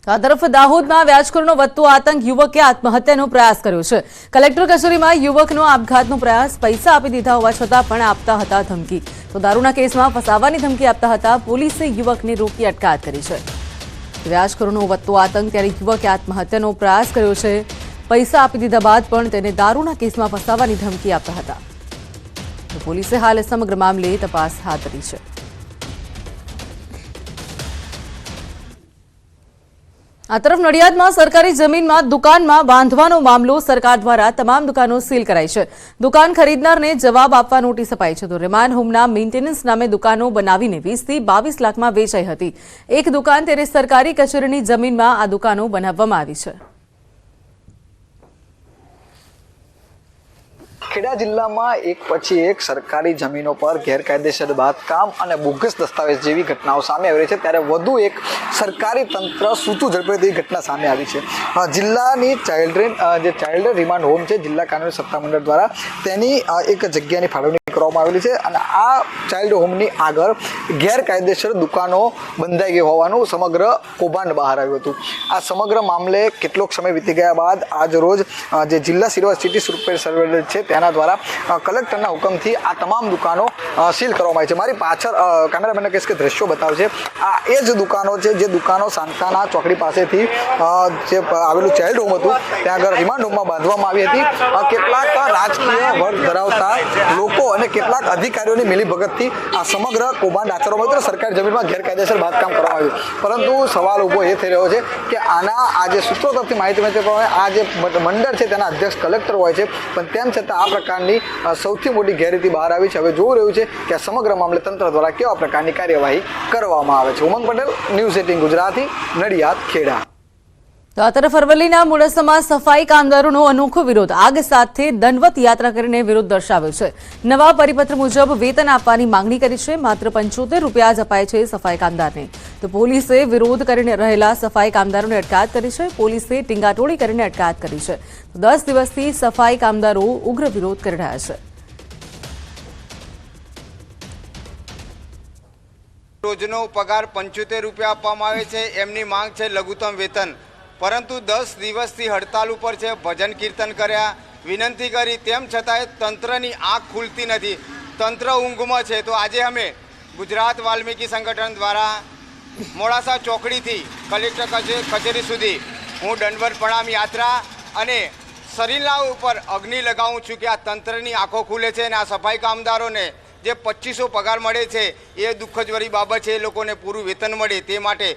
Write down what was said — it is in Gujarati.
તો આ તરફ દાહોદમાં વ્યાજખોરનો વધતો આતંક, યુવકે આત્મહત્યાનો પ્રયાસ કર્યો છે। કલેક્ટર કચેરીમાં યુવકનો આપઘાતનો પ્રયાસ, પૈસા આપી દીધા હોવા છતાં પણ આપતા હતા ધમકી। તો દારૂના કેસમાં ફસાવાની ધમકી આપતા હતા। પોલીસે યુવકને રોકી અટકાયત કરી છે। વ્યાજખોરનો વધતો આતંક, ત્યારે યુવકે આત્મહત્યાનો પ્રયાસ કર્યો છે। પૈસા આપી દીધા બાદ પણ તેને દારૂના કેસમાં ફસાવાની ધમકી આપતા હતા। તો પોલીસે હાલ સમગ્ર મામલે તપાસ હાથ ધરી છે। આ તરફ નડિયાદમાં સરકારી જમીનમાં દુકાનમાં બાંધવાનો મામલો, સરકાર દ્વારા તમામ દુકાનો સીલ કરાઈ છે। દુકાન ખરીદનારને જવાબ આપવા નોટિસ અપાઈ છે। તો રેમાન હોમના મેન્ટેનન્સ નામે દુકાનો બનાવીને 20 થી 22 લાખમાં વેચાઈ હતી। એક દુકાન, ત્યારે સરકારી કચેરીની જમીનમાં આ દુકાનો બનાવવામાં આવી છે। ખેડા જિલ્લામાં એક પછી એક સરકારી જમીનો પર ગેરકાયદેસર બાંધકામ અને બોગસ દસ્તાવેજ જેવી ઘટનાઓ સામે આવી રહી છે। ત્યારે વધુ એક સરકારી તંત્ર સૂતું ઝડપે તેવી ઘટના સામે આવી છે। જિલ્લાની ચાઇલ્ડ રિમાન્ડ હોમ છે, જિલ્લા કાનૂની સત્તામંડળ દ્વારા તેની એક જગ્યાની ફાળવણી કરવામાં આવેલી છે અને આ ચાઇલ્ડ હોમની આગળ ગેરકાયદેસર દુકાનો બંધાઈ ગઈ હોવાનું સમગ્ર કૌભાંડ બહાર આવ્યું હતું। આ સમગ્ર મામલે કેટલોક સમય વીતી ગયા બાદ આજ રોજ જે જિલ્લા સિટી સુપર સર્વેલન્સ છે તેના દ્વારા કલેક્ટરના હુકમથી આ તમામ દુકાનો સીલ કરવામાં આવી છે। મારી પાછળ કેમેરામેનને કહીશ કે દ્રશ્યો બતાવશે। આ એ જ દુકાનો છે જે દુકાનો સાંતાના ચોકડી પાસેથી જે આવેલું ચાઇલ્ડ હોમ હતું ત્યાં આગળ રિમાન્ડ હોમમાં બાંધવામાં આવી હતી। કેટલાક રાજકીય વર્ગ ધરાવતા લોકો અને કેટલાક અધિકારીઓની મિલીભગતથી આ સમગ્ર કૌભાંડ આચરવામાં આવ્યું। સરકારી જમીનમાં ગેરકાયદેસર બાંધકામ કરવામાં આવ્યું, પરંતુ સવાલ ઊભો એ થઈ રહ્યો છે કે આના આ જે સૂત્રો તરફથી માહિતી મળે છે આ જે મંડળ છે તેના અધ્યક્ષ કલેક્ટર હોય છે, પણ તેમ છતાં આ પ્રકારની સૌથી મોટી ગેરરીતિ બહાર આવી છે। હવે જોવું રહ્યું છે કે આ સમગ્ર મામલે તંત્ર દ્વારા કેવા પ્રકારની કાર્યવાહી કરવામાં આવે છે। ઉમંગ પટેલ, ન્યૂઝ 18 ગુજરાતી, નડિયાદ, ખેડા। તો આ તરફ અરવલ્લીના મોડાસામાં સફાઈ કામદારોનો અનોખો વિરોધ, આગ સાથે દંડવત યાત્રા કરીને વિરોધ દર્શાવ્યો છે। નવા પરિપત્ર મુજબ વેતન આપવાની માંગણી કરી છે। માત્ર 75 રૂપિયા જ અપાય છે સફાઈ કામદારને। તો પોલીસે વિરોધ કરીને રહેલા સફાઈ કામદારોને અટકાયત કરી છે। પોલીસે ટીંગાટોળી કરીને અટકાયત કરી છે। 10 દિવસથી સફાઈ કામદારો ઉગ્ર વિરોધ કરી રહ્યા છે। રોજનો પગાર 75 રૂપિયા આપવામાં આવે છે। એમની માંગ છે લઘુત્તમ વેતન, પરંતુ 10 દિવસથી હડતાલ ઉપર છે। ભજન કીર્તન કર્યા, વિનંતી કરી, તેમ છતાંય તંત્રની આંખ ખુલતી નથી, તંત્ર ઊંઘમાં છે। તો આજે અમે ગુજરાત વાલ્મીકી સંગઠન દ્વારા મોડાસા ચોકડીથી કલેક્ટર કચેરી સુધી હું દંડવત પ્રણામ યાત્રા અને શરીરના ઉપર અગ્નિ લગાવું છું કે આ તંત્રની આંખો ખુલે છે અને આ સફાઈ કામદારોને જે 2500 પગાર મળે છે એ દુઃખજનક બાબત છે। એ લોકોને પૂરું વેતન મળે તે માટે